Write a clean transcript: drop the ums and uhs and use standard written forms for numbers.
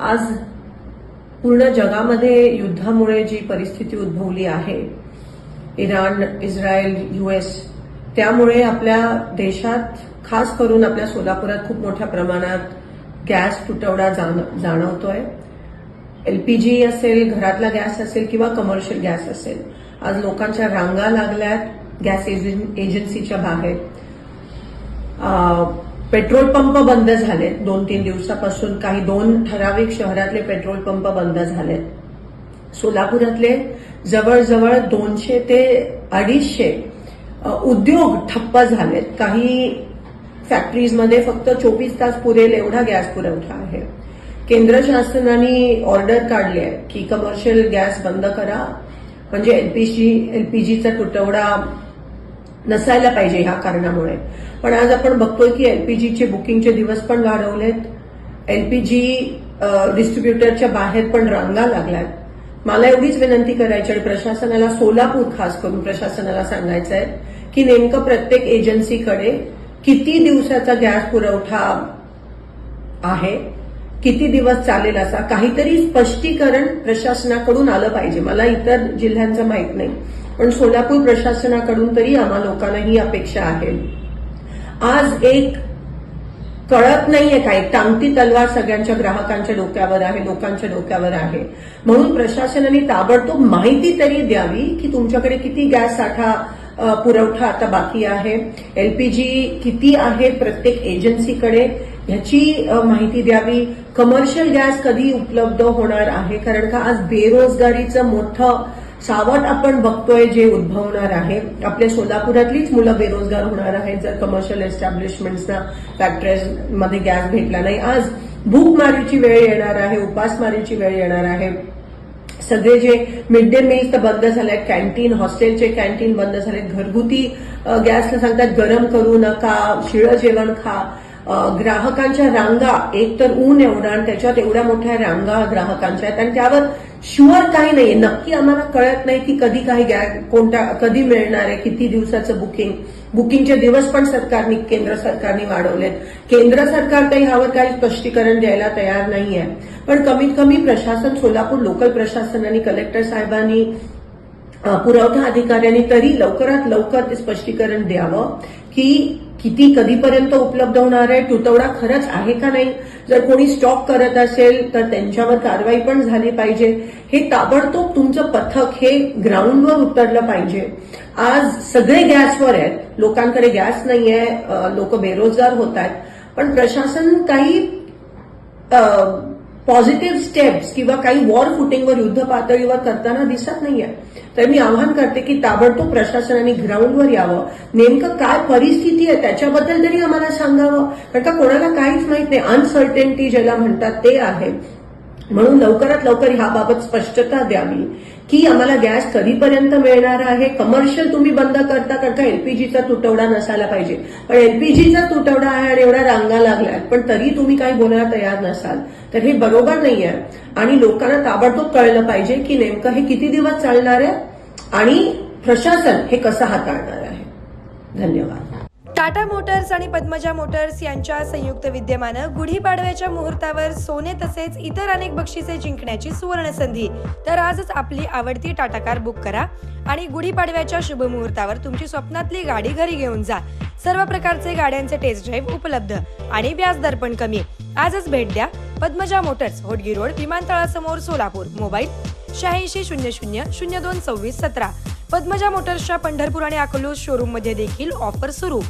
आज पूर्ण जगामध्ये युद्धामुळे जी परिस्थिती उद्भवली आहे, इराण, इस्रायल, यूएस, त्यामुळे आपल्या देशात खास करून आपल्या सोलापुरात खूप मोठ्या प्रमाणात गॅस तुटवडा जाणवतोय. एलपीजी असेल, घरातला गॅस असेल किंवा कमर्शियल गॅस असेल, आज लोकांच्या रांगा लागल्यात गॅस एजन्सीच्या बाहेर. पेट्रोल पंप बंद झालेत 2-3 दिवसापासून. काही 2 ठराविक शहरातले पेट्रोल पंप बंद झालेत. सोलापुरातले जवळजवळ 200 ते 250 उद्योग ठप्प झालेत. काही फॅक्टरीजमध्ये फक्त 24 तास पुरेल एवढा गॅस पुरवठा आहे. केंद्र शासनाने ऑर्डर काढली आहे की कमर्शियल गॅस बंद करा, म्हणजे एलपीजीचा तुटवडा नसायला पाहिजे ह्या कारणामुळे. पण आज आपण बघतोय की एलपीजीचे बुकिंगचे दिवस पण वाढवलेत. एलपीजी डिस्ट्रीब्युटरच्या बाहेर पण रांगा लागल्यात. मला एवढीच विनंती करायची आणि प्रशासनाला, सोलापूर खास करून प्रशासनाला सांगायचं आहे की नेमकं प्रत्येक एजन्सीकडे किती दिवसाचा गॅस पुरवठा आहे, किती दिवस चालेल, असा काहीतरी स्पष्टीकरण प्रशासनाकडून आलं पाहिजे. मला इतर जिल्ह्यांचं माहित नाही, पण सोलापूर प्रशासनाकडून तरी आम्हा लोकांना ही अपेक्षा आहे. आज एक कळत नाहीये काय, टांगती तलवार सगळ्यांच्या ग्राहकांच्या डोक्यावर आहे, लोकांच्या डोक्यावर आहे. म्हणून प्रशासनाने ताबडतोब माहिती तरी द्यावी की तुमच्याकडे किती गॅस साठा पुरवठा आता बाकी आहे, एलपीजी किती आहे प्रत्येक एजन्सीकडे, ह्याची माहिती द्यावी. कमर्शियल गॅस कधी उपलब्ध होणार आहे, कारण का आज बेरोजगारीचं मोठं सावट आपण बघतोय जे उद्भवणार आहे. आपल्या सोलापुरातलीच मुलं बेरोजगार होणार आहेत जर कमर्शियल एस्टॅब्लिशमेंट्सना, फॅक्टरीजमध्ये गॅस भेटला नाही. आज भूकमारीची वेळ येणार आहे, उपासमारीची वेळ येणार आहे. सगळे जे मिड डे मील तर बंद झालेत, कॅन्टीन, हॉस्टेलचे कॅन्टीन बंद झालेत. घरगुती गॅसला सांगतात गरम करू नका, शिळं जेवण खा. ग्राहकांच्या रांगा, एक तर ऊन एवढा आणि त्याच्यात एवढ्या मोठ्या रांगा ग्राहकांच्या आहेत आणि त्यावर शुअर काही नाहीये. नक्की आम्हाला कळत नाही की कधी काही कधी मिळणार आहे, किती दिवसाचं बुकिंगचे दिवस पण केंद्र सरकारने वाढवलेत. केंद्र सरकार काही ह्यावर काही स्पष्टीकरण द्यायला तयार नाहीये. पण कमीत कमी प्रशासन, सोलापूर लोकल प्रशासन आणि कलेक्टर साहेबांनी, पुरवठा अधिकाऱ्यांनी तरी लवकरात लवकर ते स्पष्टीकरण द्यावं की किती कधीपर्यंत उपलब्ध होणार आहे, तुटवडा खरंच आहे का नाही. जर कोणी स्टॉक करत असेल तर त्यांच्यावर कारवाई पण झाली पाहिजे. हे ताबडतोब तुमचं पथक हे ग्राउंडवर उतरलं पाहिजे. आज सगळे गॅसवर आहेत, लोकांकडे गॅस नाहीये, लोक बेरोजगार होत आहेत, पण प्रशासन काही पॉझिटिव्ह स्टेप्स किंवा काही वॉर फुटिंगवर, युद्ध पातळीवर करताना दिसत नाहीये. तर मी आवाहन करते की ताबडतोब प्रशासनाने ग्राउंडवर यावं. नेमकं काय परिस्थिती आहे त्याच्याबद्दल तरी आम्हाला सांगावं, कारण का कोणाला काहीच माहित नाही. अनसर्टेनिटी ज्याला म्हणतात ते आहे. म्हणून लवकरात लवकर ह्याबाबत स्पष्टता द्यावी की आम्हाला गॅस कधीपर्यंत मिळणार आहे. कमर्शियल तुम्ही बंद करता, कारण का एलपीजीचा तुटवडा नसायला पाहिजे, पण एलपीजीचा तुटवडा आहे आणि एवढ्या रांगा लागल्यात, पण तरी तुम्ही काही बोलायला तयार नसाल, तर हे बरोबर नाहीये. आणि लोकांना ताबडतोब कळलं पाहिजे की नेमकं हे किती दिवस चालणार आहे आणि प्रशासन हे कसं हाताळणार आहे. धन्यवाद. टाटा मोटर्स आणि पद्मजा मोटर्स यांच्या संयुक्त विद्यमानं गुढीपाडव्याच्या मुहूर्तावर सोने तसेच इतर अनेक बक्षिसे जिंकण्याची सुवर्ण संधी. तर आजच आपली आवडती टाटा कार बुक करा आणि गुढीपाडव्याच्या शुभ मुहूर्तावर तुमची स्वप्नातली गाडी घरी घेऊन जा. सर्व प्रकारचे गाड्यांचे टेस्ट ड्राईव्ह उपलब्ध आणि व्याजदर पण कमी. आजच भेट द्या पद्मजा मोटर्स, होडगी रोड, विमानतळासमोर, सोलापूर. मोबाईल 8600 02 26 17. पद्मजा मोटर्सच्या पंढरपूर आणि अकलूज शोरूम मध्ये देखील ऑफर सुरू.